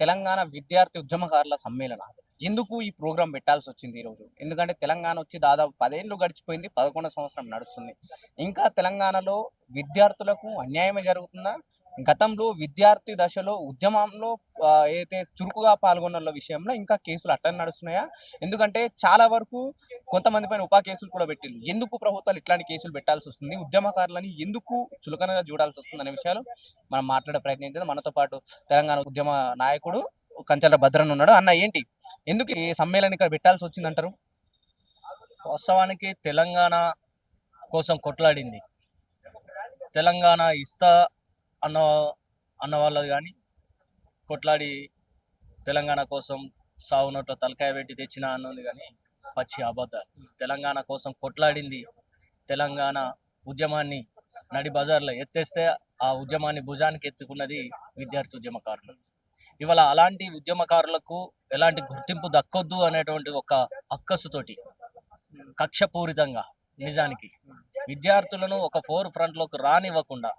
తెలంగాణ విద్యార్థి ఉద్యమకారుల సమ్మేళన. ఎందుకు ఈ ప్రోగ్రామ్ పెట్టాల్సొచ్చింది ఈరోజు? ఎందుకంటే తెలంగాణ వచ్చి దాదాపు 10 ఏళ్ళు గడిచిపోయింది. 11వ సంవత్సరం నడుస్తుంది. ఇంకా తెలంగాణలో విద్యార్థులకు అన్యాయమే జరుగుతుందా? గతంలో విద్యార్థి దశలో ఉద్యమంలో ఏదైతే చురుకుగా పాల్గొన్నోళ్ళ విషయంలో ఇంకా కేసులు అట్లనే నడుస్తున్నాయా? ఎందుకంటే చాలా వరకు కొంతమంది పైన ఉపా కేసులు కూడా పెట్టిండ్రు. ఎందుకు ప్రభుత్వాలు ఇట్లాంటి కేసులు పెట్టాల్సొస్తుంది? ఉద్యమకారులని ఎందుకు చులకనగా చూడాల్సొస్తుందనే విషయాలు మనం మాట్లాడే ప్రయత్నం చేద్దాం. మనతో పాటు తెలంగాణ ఉద్యమ నాయకుడు కంచెల భద్రన్ ఉన్నాడు. అన్న ఏంటి? ఎందుకు ఈ సమ్మేళనం ఇక్కడ పెట్టాల్సి వచ్చిందంటారు? వాస్తవానికి తెలంగాణ కోసం కొట్లాడింది. తెలంగాణ ఇస్తా అన్న అన్న వాళ్ళు కానీ కొట్లాడి తెలంగాణ కోసం సావునోట్లో తలకాయ పెట్టి తెచ్చిన అన్నది కానీ పచ్చి అబద్ధాలు. తెలంగాణ కోసం కొట్లాడింది. తెలంగాణ ఉద్యమాన్ని నడి బజార్లో ఎత్తేస్తే ఆ ఉద్యమాన్ని భుజానికి ఎత్తుకున్నది విద్యార్థి ఉద్యమకారులు. ఇవాళ అలాంటి ఉద్యమకారులకు ఎలాంటి గుర్తింపు దక్కొద్దు అనేటువంటి ఒక అక్కసుతోటి కక్షపూరితంగా నిజానికి విద్యార్థులను ఒక ఫోర్ ఫ్రంట్లోకి రానివ్వకుండా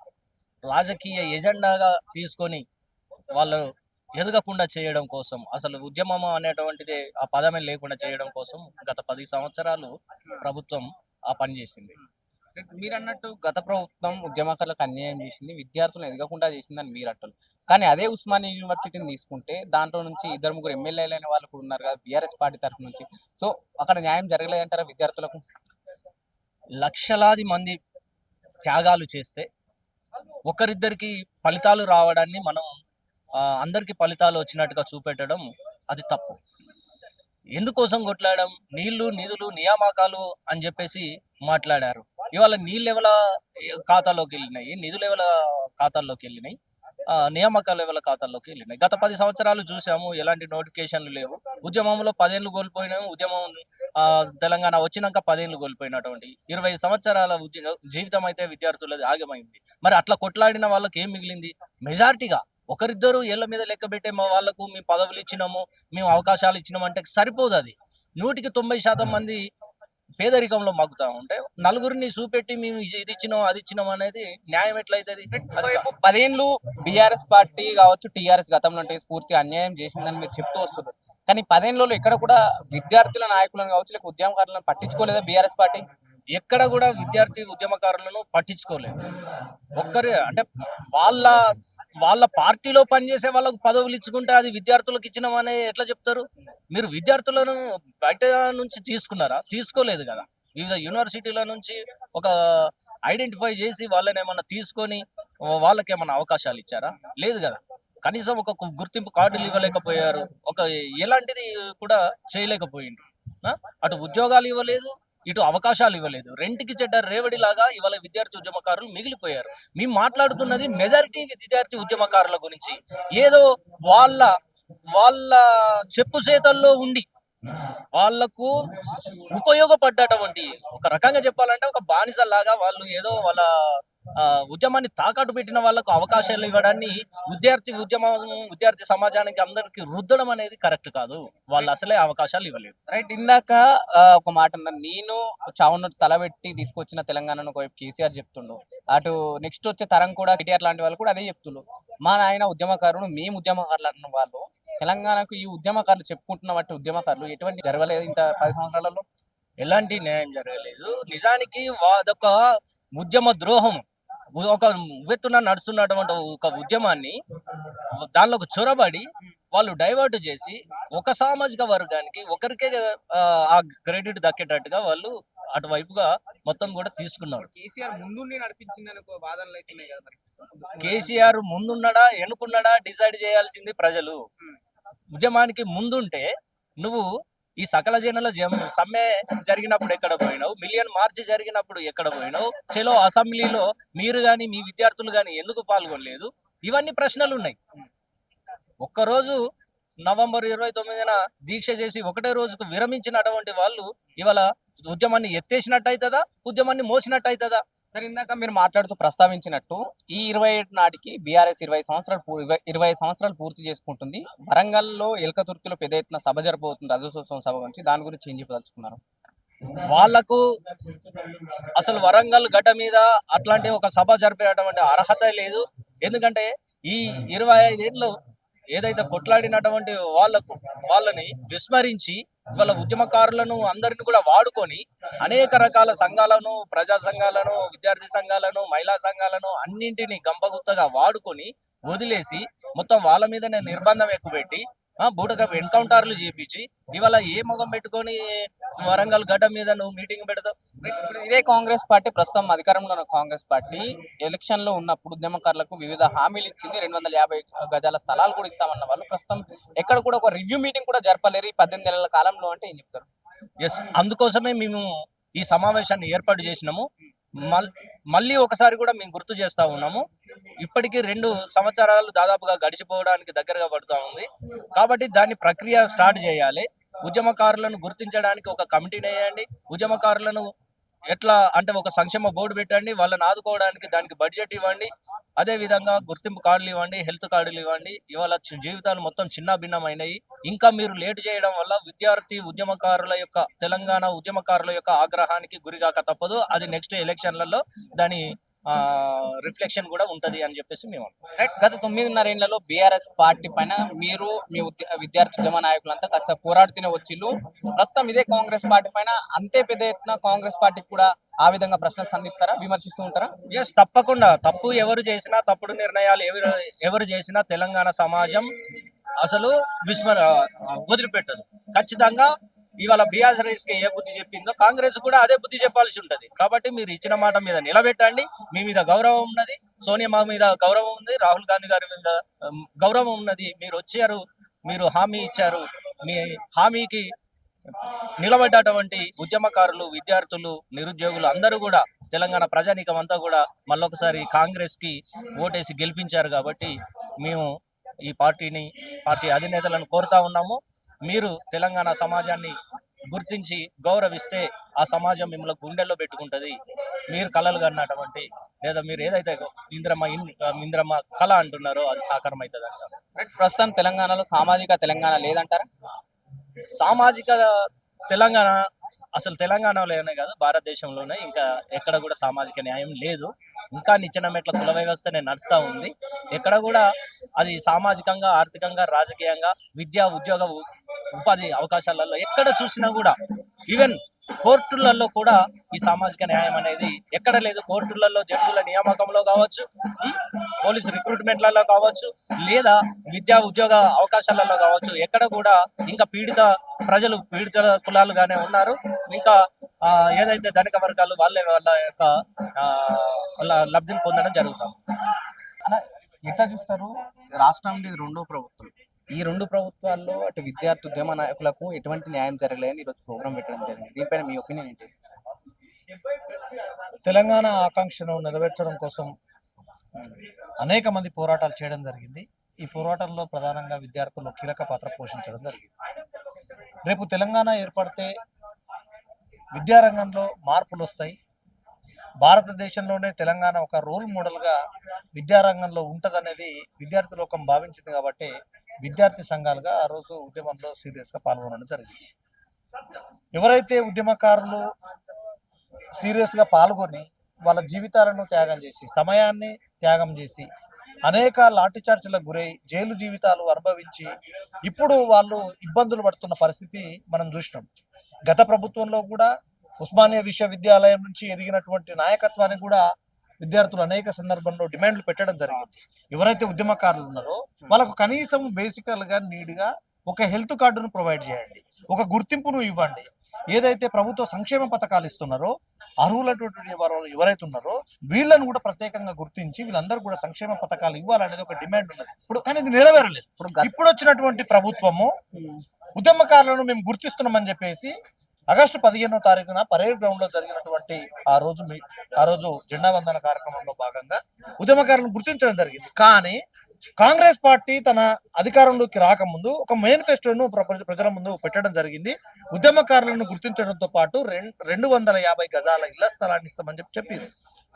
రాజకీయ ఎజెండాగా తీసుకొని వాళ్ళు ఎదగకుండా చేయడం కోసం, అసలు ఉద్యమం అనేటువంటిది ఆ పదమే లేకుండా చేయడం కోసం గత 10 సంవత్సరాలు ప్రభుత్వం ఆ పని చేసింది. మీరన్నట్టు గత ప్రభుత్వం ఉద్యమకారులకు అన్యాయం చేసింది, విద్యార్థులను ఎదగకుండా చేసిందని మీరు అంటారు. కానీ అదే ఉస్మానియా యూనివర్సిటీని తీసుకుంటే దాంట్లో నుంచి ఇద్దరు ముగ్గురు ఎమ్మెల్యేలు అయిన వాళ్ళు కూడా ఉన్నారు కదా బీఆర్ఎస్ పార్టీ తరఫు నుంచి. సో అక్కడ న్యాయం జరగలేదంటారా విద్యార్థులకు? లక్షలాది మంది త్యాగాలు చేస్తే ఒకరిద్దరికి ఫలితాలు రావడాన్ని మనం అందరికీ ఫలితాలు వచ్చినట్టుగా చూపెట్టడం అది తప్పు. ఎందుకోసం కొట్లాడడం? నీళ్లు నిధులు నియామకాలు అని చెప్పేసి మాట్లాడారు. ఇవాళ నీళ్ళు ఎవల ఖాతాలోకి వెళ్ళినాయి, నిధులు ఎవల ఖాతాల్లోకి వెళ్ళినాయి, నియామకాలు ఎవల ఖాతాల్లోకి వెళ్ళినాయి. గత 10 సంవత్సరాలు చూసాము, ఎలాంటి నోటిఫికేషన్లు లేవు. ఉద్యమంలో 10 ఏళ్ళు కోల్పోయినాము. ఉద్యమం తెలంగాణ వచ్చినాక 10 ఏళ్ళు కోల్పోయినటువంటి 20 సంవత్సరాల జీవితం అయితే విద్యార్థులది ఆగమైంది. మరి అట్లా కొట్లాడిన వాళ్ళకి ఏం మిగిలింది? మెజారిటీగా ఒకరిద్దరు ఏళ్ల మీద లెక్క పెట్టే మా వాళ్ళకు మేము పదవులు ఇచ్చినాము, మేము అవకాశాలు ఇచ్చినాము అంటే సరిపోదు. అది 90% మంది పేదరికంలో మగ్గుతా ఉంటే నలుగురిని చూపెట్టి మేము ఇది ఇచ్చినాం అది ఇచ్చినాం అనేది న్యాయం ఎట్లయితది? ఒకవైపు 10 ఏళ్ళు బీఆర్ఎస్ పార్టీ కావచ్చు, టీఆర్ఎస్ గతంలో అంటే పూర్తి అన్యాయం చేసిందని మీరు చెప్తూ వస్తున్నారు. కానీ 10 ఏళ్లలో ఎక్కడ కూడా విద్యార్థుల నాయకులను కావచ్చు, లేక ఉద్యమకారులను పట్టించుకోలేదా బీఆర్ఎస్ పార్టీ? ఎక్కడ కూడా విద్యార్థి ఉద్యమకారులను పట్టించుకోలేదు. ఒక్కరే అంటే వాళ్ళ వాళ్ళ పార్టీలో పనిచేసే వాళ్ళకు పదవులు ఇచ్చుకుంటే అది విద్యార్థులకు ఇచ్చినామని ఎట్లా చెప్తారు? మీరు విద్యార్థులను బయట నుంచి తీసుకున్నారా? తీసుకోలేదు కదా. వివిధ యూనివర్సిటీల నుంచి ఒక ఐడెంటిఫై చేసి వాళ్ళని ఏమన్నా తీసుకొని వాళ్ళకి ఏమన్నా అవకాశాలు ఇచ్చారా? లేదు కదా. కనీసం ఒక గుర్తింపు కార్డులు ఇవ్వలేకపోయారు. ఒక ఎలాంటిది కూడా చేయలేకపోయింది. అటు ఉద్యోగాలు ఇవ్వలేదు, ఇటు అవకాశాలు ఇవ్వలేదు. రెంటికి చెడ్డ రేవడిలాగా ఇవాళ విద్యార్థి ఉద్యమకారులు మిగిలిపోయారు. మేము మాట్లాడుతున్నది మెజారిటీ విద్యార్థి ఉద్యమకారుల గురించి. ఏదో వాళ్ళ వాళ్ళ చెప్పు చేతల్లో ఉండి వాళ్లకు ఉపయోగపడ్డటువంటి, ఒక రకంగా చెప్పాలంటే ఒక బానిసలాగా వాళ్ళు ఏదో వాళ్ళ ఉద్యమాన్ని తాకట్టు పెట్టిన వాళ్ళకు అవకాశాలు ఇవ్వడాన్ని విద్యార్థి సమాజానికి అందరికి రుద్దడం అనేది కరెక్ట్ కాదు. వాళ్ళు అసలే అవకాశాలు ఇవ్వలేదు. రైట్. ఇందాక ఒక మాట అన్నారు. నేను చావును తలబెట్టి తీసుకొచ్చిన తెలంగాణను ఒకవైపు కేసీఆర్ చెప్తుండు. అటు నెక్స్ట్ వచ్చే తరం కూడా కేటీఆర్ లాంటి వాళ్ళు కూడా అదే చెప్తుండ్రు. మా నాయన ఉద్యమకారుడు, మేము ఉద్యమకారులు అన్న వాళ్ళు తెలంగాణకు ఈ ఉద్యమకారులు చెప్పుకుంటున్న బట్టి ఉద్యమకారులు ఎటువంటి జరగలేదు ఇంత 10 సంవత్సరాలలో. ఎలాంటి న్యాయం జరగలేదు. నిజానికి అదొక ఉద్యమ ద్రోహం. ఒక ఉవ్వెత్తున నడుస్తున్నటువంటి ఒక ఉద్యమాన్ని దానిలోకి చొరబడి వాళ్ళు డైవర్ట్ చేసి ఒక సామాజిక వర్గానికి ఒకరికే ఆ క్రెడిట్ దక్కేటట్టుగా వాళ్ళు అటువైపుగా మొత్తం కూడా తీసుకున్నారు. కేసీఆర్ ముందుండి నడిపించిందని వాదనలు అవుతున్నాయి కదా మరి. కేసీఆర్ ముందున్నాడా ఎన్నుకున్నాడా డిసైడ్ చేయాల్సింది ప్రజలు. ఉద్యమానికి ముందుంటే నువ్వు ఈ సకల జనుల సమ్మె జరిగినప్పుడు ఎక్కడ పోయినావు? మిలియన్ మార్చ్ జరిగినప్పుడు ఎక్కడ పోయినావు? చలో అసెంబ్లీలో మీరు గాని మీ విద్యార్థులు గాని ఎందుకు పాల్గొనలేదు? ఇవన్నీ ప్రశ్నలు ఉన్నాయి. ఒక్కరోజు నవంబర్ 29న దీక్ష చేసి ఒకటే రోజుకు విరమించినటువంటి వాళ్ళు ఇవాళ ఉద్యమాన్ని ఎత్తేసినట్టు అవుతుందా? ఉద్యమాన్ని మోసినట్టు అవుతుందా? సరే, ఇందాక మీరు మాట్లాడుతూ ప్రస్తావించినట్టు ఈ 27 నాటికి బీఆర్ఎస్ 20 సంవత్సరాలు పూర్తి చేసుకుంటుంది. వరంగల్లో ఎల్కతుర్తిలో పెద్ద ఎత్తున సభ జరపబోతుంది, రజతోత్సవం సభ గురించి. దాని గురించి ఏం చెప్పదలుచుకున్నారు? వాళ్లకు అసలు వరంగల్ గడ్డ మీద అట్లాంటి ఒక సభ జరిపేటువంటి అర్హత లేదు. ఎందుకంటే ఈ 25 ఏళ్ళు ఏదైతే కొట్లాడినటువంటి వాళ్ళని విస్మరించి ఇవాళ ఉద్యమకారులను అందరిని కూడా వాడుకొని అనేక రకాల సంఘాలను, ప్రజా సంఘాలను, విద్యార్థి సంఘాలను, మహిళా సంఘాలను అన్నింటినీ గంపగుత్తగా వాడుకొని వదిలేసి మొత్తం వాళ్ళ మీదనే నిర్బంధం ఎక్కుపెట్టి బూటక ఎన్కౌంటర్లు చేపించి ఇవాళ ఏ ముఖం పెట్టుకొని వరంగల్ గడ్డ మీద నువ్వు మీటింగ్ పెడతావు? ఇప్పుడు ఇదే కాంగ్రెస్ పార్టీ ప్రస్తుతం అధికారంలో ఉన్న కాంగ్రెస్ పార్టీ ఎలక్షన్ లో ఉన్నప్పుడు ఉద్యమకారులకు వివిధ హామీలు ఇచ్చింది. 250 గజాల స్థలాలు కూడా ఇస్తామన్న వాళ్ళు ప్రస్తుతం ఎక్కడ కూడా ఒక రివ్యూ మీటింగ్ కూడా జరపలేరు ఈ 18 నెలల కాలంలో అంటే ఏం చెప్తారు? ఎస్, అందుకోసమే మేము ఈ సమావేశాన్ని ఏర్పాటు చేసినాము. మళ్ళీ ఒకసారి కూడా మేము గుర్తు చేస్తా ఉన్నాము. ఇప్పటికీ 2 సంవత్సరాలు దాదాపుగా గడిచిపోవడానికి దగ్గరగా పడుతూ ఉంది. కాబట్టి దాన్ని ప్రక్రియ స్టార్ట్ చేయాలి. ఉద్యమకారులను గుర్తించడానికి ఒక కమిటీని వేయండి. ఉద్యమకారులను ఎట్లా అంటే ఒక సంక్షేమ బోర్డు పెట్టండి, వాళ్ళని ఆదుకోవడానికి దానికి బడ్జెట్ ఇవ్వండి, అదే విధంగా గుర్తింపు కార్డులు ఇవ్వండి, హెల్త్ కార్డులు ఇవ్వండి. ఇవాళ జీవితాలు మొత్తం చిన్న భిన్నమైనవి. ఇంకా మీరు లేట్ చేయడం వల్ల విద్యార్థి ఉద్యమకారుల యొక్క తెలంగాణ ఉద్యమకారుల యొక్క ఆగ్రహానికి గురిగాక తప్పదు. అది నెక్స్ట్ ఎలక్షన్లలో దాని రిఫ్లెక్షన్ కూడా ఉంటది అని చెప్పేసి మేము రైట్. గత 9.5 ఏళ్లలో బీఆర్ఎస్ పార్టీ పైన మీరు మీ విద్యార్థి ఉద్యమ నాయకులంతా కాస్త పోరాడుతూనే వచ్చిళ్ళు. ప్రస్తుతం ఇదే కాంగ్రెస్ పార్టీ పైన అంతే పెద్ద ఎత్తున కాంగ్రెస్ పార్టికి కూడా ఆ విధంగా ప్రశ్నలు సంధిస్తారా, విమర్శిస్తూ ఉంటారా? ఎస్, తప్పకుండా. తప్పు ఎవరు చేసినా, తప్పుడు నిర్ణయాలు ఎవరు చేసినా తెలంగాణ సమాజం అసలు వదిలిపెట్టదు. ఖచ్చితంగా ఇవాళ బీఆర్ఎస్ కి ఏ బుద్ధి చెప్పిందో కాంగ్రెస్ కూడా అదే బుద్ధి చెప్పాల్సి ఉంటది. కాబట్టి మీరు ఇచ్చిన మాట మీద నిలబెట్టండి. మీ మీద గౌరవం ఉన్నది, సోనియా మీద గౌరవం ఉంది, రాహుల్ గాంధీ గారి మీద గౌరవం ఉన్నది. మీరు వచ్చారు, మీరు హామీ ఇచ్చారు. మీ హామీకి నిలబడ్డటువంటి ఉద్యమకారులు, విద్యార్థులు, నిరుద్యోగులు అందరూ కూడా తెలంగాణ ప్రజానీకం అంతా కూడా మళ్ళొకసారి కాంగ్రెస్ కి ఓటేసి గెలిపించారు. కాబట్టి మేము ఈ పార్టీ అధినేతలను కోరుతా ఉన్నాము. మీరు తెలంగాణ సమాజాన్ని గుర్తించి గౌరవిస్తే ఆ సమాజం మిమ్మల్ని గుండెల్లో పెట్టుకుంటది. మీరు కళలు కన్నటువంటి లేదా మీరు ఏదైతే ఇంద్రమ్మ కళ అంటున్నారో అది సాకారం అవుతుంది అంటారు. ప్రస్తుతం తెలంగాణలో సామాజిక తెలంగాణ లేదంటారా? సామాజిక తెలంగాణ అసలు తెలంగాణలోనే కాదు, భారతదేశంలోనే ఇంకా ఎక్కడ కూడా సామాజిక న్యాయం లేదు. ఇంకా నిచ్చెన మెట్ల కుల వ్యవస్థనే నడుస్తూ ఉంది. ఎక్కడ కూడా అది సామాజికంగా, ఆర్థికంగా, రాజకీయంగా, విద్యా ఉద్యోగ ఉపాధి అవకాశాలలో ఎక్కడ చూసినా కూడా, ఈవెన్ కోర్టులలో కూడా ఈ సామాజిక న్యాయం అనేది ఎక్కడ లేదు. కోర్టులలో జడ్జిల నియామకంలో కావచ్చు, పోలీస్ రిక్రూట్మెంట్లలో కావచ్చు, లేదా విద్యా ఉద్యోగ అవకాశాలలో కావచ్చు, ఎక్కడ కూడా ఇంకా పీడిత కులాలుగానే ఉన్నారు. ఇంకా ఏదైతే ధనిక వర్గాలు వాళ్ళ యొక్క లబ్ధిని పొందడం జరుగుతాం. అలా ఎట్లా చూస్తారు? రాష్ట్రంలో ఇది 2వ ప్రభుత్వం. ఈ 2 ప్రభుత్వాల్లో అటు విద్యార్థి ఉద్యమ నాయకులకు ఎటువంటి న్యాయం జరగలేదని ఈరోజు ప్రోగ్రామ్ పెట్టడం జరిగింది. దీనిపైన మీ ఒపీనియన్ ఏంటి? తెలంగాణ ఆకాంక్షను నెరవేర్చడం కోసం అనేక మంది పోరాటాలు చేయడం జరిగింది. ఈ పోరాటంలో ప్రధానంగా విద్యార్థులు కీలక పాత్ర పోషించడం జరిగింది. రేపు తెలంగాణ ఏర్పడితే విద్యారంగంలో మార్పులు వస్తాయి. భారతదేశంలోనే తెలంగాణ ఒక రోల్ మోడల్గా విద్యారంగంలో ఉంటుందనేది విద్యార్థి లోకం భావించింది. కాబట్టి విద్యార్థి సంఘాలుగా ఆ రోజు ఉద్యమంలో సీరియస్గా పాల్గొనడం జరిగింది. ఎవరైతే ఉద్యమకారులు సీరియస్గా పాల్గొని వాళ్ళ జీవితాలను త్యాగం చేసి, సమయాన్ని త్యాగం చేసి, అనేక లాఠీచార్జీలకు గురై జైలు జీవితాలు అనుభవించి ఇప్పుడు వాళ్ళు ఇబ్బందులు పడుతున్న పరిస్థితి మనం చూసినాం. గత ప్రభుత్వంలో కూడా ఉస్మానియా విశ్వవిద్యాలయం నుంచి ఎదిగినటువంటి నాయకత్వాన్ని కూడా విద్యార్థులు అనేక సందర్భంలో డిమాండ్లు పెట్టడం జరిగింది. ఎవరైతే ఉద్యమకారులు ఉన్నారో వాళ్ళకు కనీసం బేసికల్గా నీడ్గా ఒక హెల్త్ కార్డును ప్రొవైడ్ చేయండి, ఒక గుర్తింపును ఇవ్వండి. ఏదైతే ప్రభుత్వ సంక్షేమ పథకాలు ఇస్తున్నారో అర్హులైనటువంటి వారు ఎవరైతే ఉన్నారో వీళ్ళను కూడా ప్రత్యేకంగా గుర్తించి వీళ్ళందరూ కూడా సంక్షేమ పథకాలు ఇవ్వాలనేది ఒక డిమాండ్ ఉన్నది. కానీ ఇది నెరవేరలేదు. ఇప్పుడు వచ్చినటువంటి ప్రభుత్వము ఉద్యమకారులను మేము గుర్తిస్తున్నామని చెప్పేసి ఆగస్టు 15వ తారీఖున పరేడ్ గ్రౌండ్ లో జరిగినటువంటి ఆ రోజు జెండా వందన కార్యక్రమంలో భాగంగా ఉద్యమకారులను గుర్తించడం జరిగింది. కానీ కాంగ్రెస్ పార్టీ తన అధికారంలోకి రాకముందు ఒక మేనిఫెస్టోను ప్రజల ముందు పెట్టడం జరిగింది. ఉద్యమకారులను గుర్తించడంతో పాటు 250 గజాల ఇళ్ల స్థలాన్ని ఇస్తామని చెప్పింది.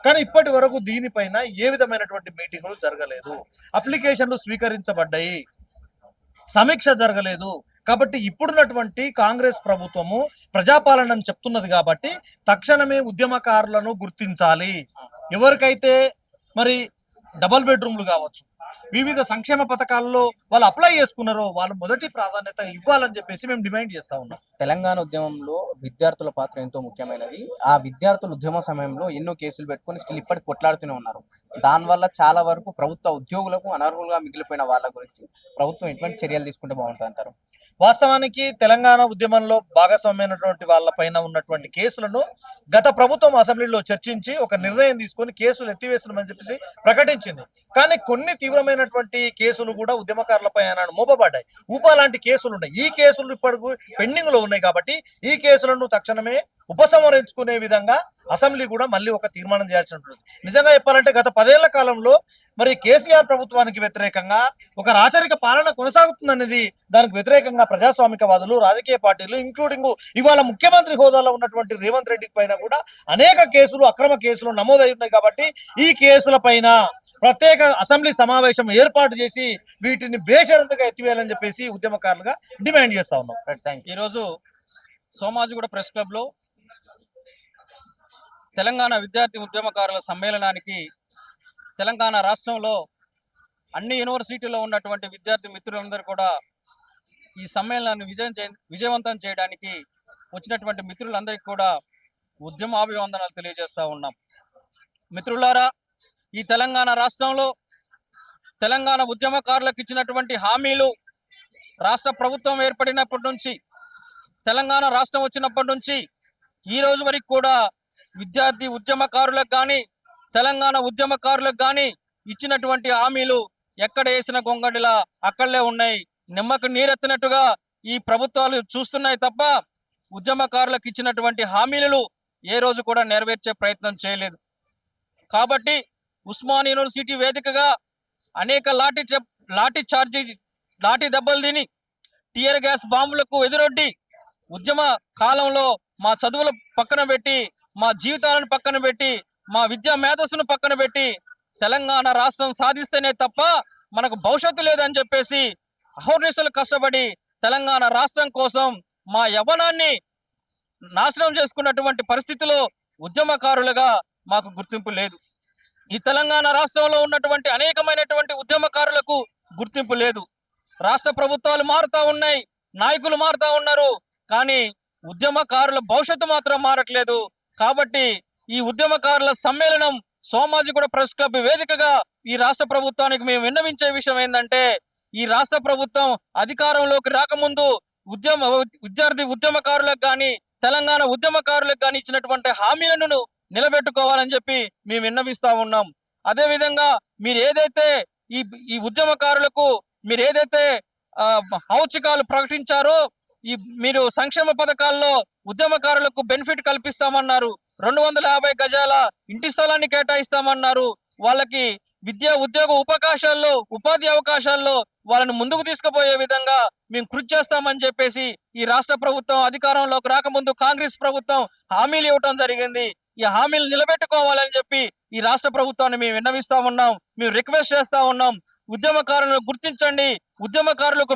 కానీ ఇప్పటి వరకు దీనిపైన ఏ విధమైనటువంటి మీటింగులు జరగలేదు, అప్లికేషన్లు స్వీకరించబడ్డాయి, సమీక్ష జరగలేదు. కాబట్టి ఇప్పుడున్నటువంటి కాంగ్రెస్ ప్రభుత్వము ప్రజాపాలన చెప్తున్నది కాబట్టి తక్షణమే ఉద్యమకారులను గుర్తించాలి. ఎవరికైతే మరి డబుల్ బెడ్రూమ్లు కావచ్చు, వివిధ సంక్షేమ పథకాల్లో వాళ్ళు అప్లై చేసుకున్నారో వాళ్ళు మొదటి ప్రాధాన్యత ఇవ్వాలని చెప్పేసి మేము డిమాండ్ చేస్తా ఉన్నాం. తెలంగాణ ఉద్యమంలో విద్యార్థుల పాత్ర ఎంతో ముఖ్యమైనది. ఆ విద్యార్థుల ఉద్యమ సమయంలో ఎన్నో కేసులు పెట్టుకొని స్టిల్ ఇప్పటికి కొట్లాడుతూనే ఉన్నారు. దానివల్ల చాలా వరకు ప్రభుత్వ ఉద్యోగులకు అనర్హులుగా మిగిలిపోయిన వాళ్ళ గురించి ప్రభుత్వం ఎటువంటి చర్యలు తీసుకుంటే బాగుంటుంది అంటారు? వాస్తవానికి తెలంగాణ ఉద్యమంలో భాగస్వామ్యమైనటువంటి వాళ్ళపైన ఉన్నటువంటి కేసులను గత ప్రభుత్వం అసెంబ్లీలో చర్చించి ఒక నిర్ణయం తీసుకొని కేసులు ఎత్తివేస్తున్నామని చెప్పేసి ప్రకటించింది. కానీ కొన్ని తీవ్రమైనటువంటి కేసులు కూడా ఉద్యమకారులపై ఆనాడు మోపబడ్డాయి. ఉప లాంటి కేసులు ఉన్నాయి. ఈ కేసులు ఇప్పటికు పెండింగ్ లో ఉన్నాయి కాబట్టి ఈ కేసులను తక్షణమే ఉపసంహరించుకునే విధంగా అసెంబ్లీ కూడా మళ్ళీ ఒక తీర్మానం చేయాల్సి ఉంటుంది. నిజంగా చెప్పాలంటే గత 10 ఏళ్ల కాలంలో మరి కేసీఆర్ ప్రభుత్వానికి వ్యతిరేకంగా ఒక రాచరిక పాలన కొనసాగుతుందనేది దానికి వ్యతిరేకంగా ప్రజాస్వామికవాదులు, రాజకీయ పార్టీలు, ఇంక్లూడింగ్ ఇవాళ ముఖ్యమంత్రి హోదాలో ఉన్నటువంటి రేవంత్ రెడ్డి పైన కూడా అనేక కేసులు, అక్రమ కేసులు నమోదై ఉన్నాయి. కాబట్టి ఈ కేసుల పైన ప్రత్యేక అసెంబ్లీ సమావేశం ఏర్పాటు చేసి వీటిని బేషరతుగా ఎత్తివేయాలని చెప్పేసి ఉద్యమకారులుగా డిమాండ్ చేస్తా ఉన్నాం. ఈరోజు సోమాజిగూడ ప్రెస్ క్లబ్ లో తెలంగాణ విద్యార్థి ఉద్యమకారుల సమ్మేళనానికి తెలంగాణ రాష్ట్రంలో అన్ని యూనివర్సిటీలో ఉన్నటువంటి విద్యార్థి మిత్రులందరూ కూడా ఈ సమ్మేళనాన్ని విజయవంతం చేయడానికి వచ్చినటువంటి మిత్రులందరికీ కూడా ఉద్యమాభివందనాలు తెలియజేస్తా ఉన్నాం. మిత్రులారా, ఈ తెలంగాణ రాష్ట్రంలో తెలంగాణ ఉద్యమకారులకు ఇచ్చినటువంటి హామీలు రాష్ట్ర ప్రభుత్వం ఏర్పడినప్పటి నుంచి, తెలంగాణ రాష్ట్రం వచ్చినప్పటి నుంచి ఈ రోజు వరకు కూడా విద్యార్థి ఉద్యమకారులకు కానీ తెలంగాణ ఉద్యమకారులకు కానీ ఇచ్చినటువంటి హామీలు ఎక్కడ వేసిన గొంగడిలా అక్కడలే ఉన్నాయి. నిమ్మకు నీరెత్తినట్టుగా ఈ ప్రభుత్వాలు చూస్తున్నాయి తప్ప ఉద్యమకారులకు ఇచ్చినటువంటి హామీలు ఏ రోజు కూడా నెరవేర్చే ప్రయత్నం చేయలేదు. కాబట్టి ఉస్మాన్ యూనివర్సిటీ వేదికగా అనేక లాఠీ దెబ్బలు తిని టియర్ గ్యాస్ బాంబులకు ఎదురొడ్డి ఉద్యమ కాలంలో మా చదువుల పక్కన పెట్టి, మా జీవితాలను పక్కన పెట్టి, మా విద్యా మేధస్సును పక్కన పెట్టి తెలంగాణ రాష్ట్రం సాధిస్తేనే తప్ప మనకు భవిష్యత్తు లేదని చెప్పేసి అహర్నిశలు కష్టపడి తెలంగాణ రాష్ట్రం కోసం మా యవ్వనాన్ని నాశనం చేసుకున్నటువంటి పరిస్థితిలో ఉద్యమకారులుగా మాకు గుర్తింపు లేదు. ఈ తెలంగాణ రాష్ట్రంలో ఉన్నటువంటి అనేకమైనటువంటి ఉద్యమకారులకు గుర్తింపు లేదు. రాష్ట్ర ప్రభుత్వాలు మారుతా ఉన్నాయి, నాయకులు మారుతా ఉన్నారు, కానీ ఉద్యమకారుల భవిష్యత్తు మాత్రం మారట్లేదు. కాబట్టి ఈ ఉద్యమకారుల సమ్మేళనం సోమాజిగూడ ప్రెస్ క్లబ్ వేదికగా ఈ రాష్ట్ర ప్రభుత్వానికి మేము విన్నవించే విషయం ఏంటంటే, ఈ రాష్ట్ర ప్రభుత్వం అధికారంలోకి రాకముందు విద్యార్థి ఉద్యమకారులకు కానీ తెలంగాణ ఉద్యమకారులకు కానీ ఇచ్చినటువంటి హామీలను నిలబెట్టుకోవాలని చెప్పి మేము విన్నవిస్తా ఉన్నాం. అదే విధంగా మీరు ఏదైతే ఈ ఉద్యమకారులకు మీరు ఏదైతే ఔచికాలు ప్రకటించారో, మీరు సంక్షేమ పథకాల్లో ఉద్యమకారులకు బెనిఫిట్ కల్పిస్తామన్నారు, 250 గజాల ఇంటి స్థలాన్ని కేటాయిస్తామన్నారు, వాళ్ళకి విద్యా ఉద్యోగ ఉపాధి అవకాశాల్లో వాళ్ళని ముందుకు తీసుకుపోయే విధంగా మేము కృషి చేస్తామని చెప్పేసి ఈ రాష్ట్ర ప్రభుత్వం అధికారంలోకి రాకముందు కాంగ్రెస్ ప్రభుత్వం హామీలు ఇవ్వటం జరిగింది. ఈ హామీలు నిలబెట్టుకోవాలని చెప్పి ఈ రాష్ట్ర ప్రభుత్వాన్ని మేము విన్నవిస్తా ఉన్నాం, మేము రిక్వెస్ట్ చేస్తా ఉన్నాం. ఉద్యమకారులను గుర్తించండి, ఉద్యమకారులకు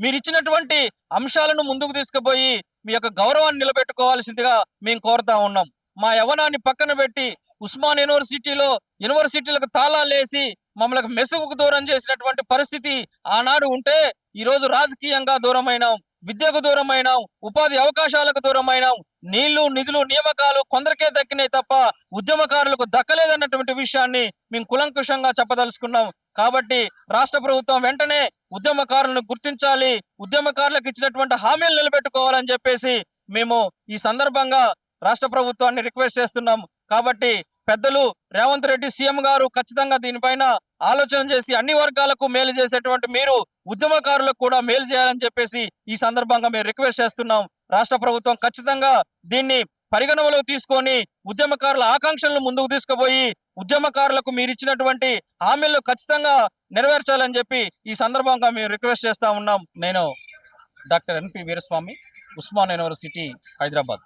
మీరిచ్చినటువంటి అంశాలను ముందుకు తీసుకుపోయి మీ యొక్క గౌరవాన్ని నిలబెట్టుకోవాల్సిందిగా మేము కోరుతా ఉన్నాం. మా యవ్వనాన్ని పక్కన పెట్టి ఉస్మాన్ యూనివర్సిటీలకు తాళాలు వేసి మమ్మల్ని మెసుగుకు దూరం చేసినటువంటి పరిస్థితి ఆనాడు ఉంటే, ఈ రోజు రాజకీయంగా దూరమైనాం, విద్యకు దూరమైనాం, ఉపాధి అవకాశాలకు దూరమైనాం, నీళ్లు నిధులు నియామకాలు కొందరికే దక్కినాయి తప్ప ఉద్యమకారులకు దక్కలేదన్నటువంటి విషయాన్ని మేము కులంకుషంగా చెప్పదలుచుకున్నాం. కాబట్టి రాష్ట్ర ప్రభుత్వం వెంటనే ఉద్యమకారులను గుర్తించాలి, ఉద్యమకారులకు ఇచ్చినటువంటి హామీలు నిలబెట్టుకోవాలని చెప్పేసి మేము ఈ సందర్భంగా రాష్ట్ర ప్రభుత్వాన్ని రిక్వెస్ట్ చేస్తున్నాం. కాబట్టి పెద్దలు రేవంత్ రెడ్డి సీఎం గారు ఖచ్చితంగా దీనిపైన ఆలోచన చేసి అన్ని వర్గాలకు మేలు చేసేటువంటి మీరు ఉద్యమకారులకు కూడా మేలు చేయాలని చెప్పేసి ఈ సందర్భంగా మేము రిక్వెస్ట్ చేస్తున్నాం. రాష్ట్ర ప్రభుత్వం ఖచ్చితంగా దీన్ని పరిగణనలోకి తీసుకొని ఉద్యమకారుల ఆకాంక్షలను ముందుకు తీసుకుపోయి ఉద్యమకారులకు మీరు ఇచ్చినటువంటి హామీలను ఖచ్చితంగా నెరవేర్చాలని చెప్పి ఈ సందర్భంగా మేము రిక్వెస్ట్ చేస్తా ఉన్నాం. నేను డాక్టర్ ఎన్పి వీరస్వామి, ఉస్మాన్ యూనివర్సిటీ, హైదరాబాద్.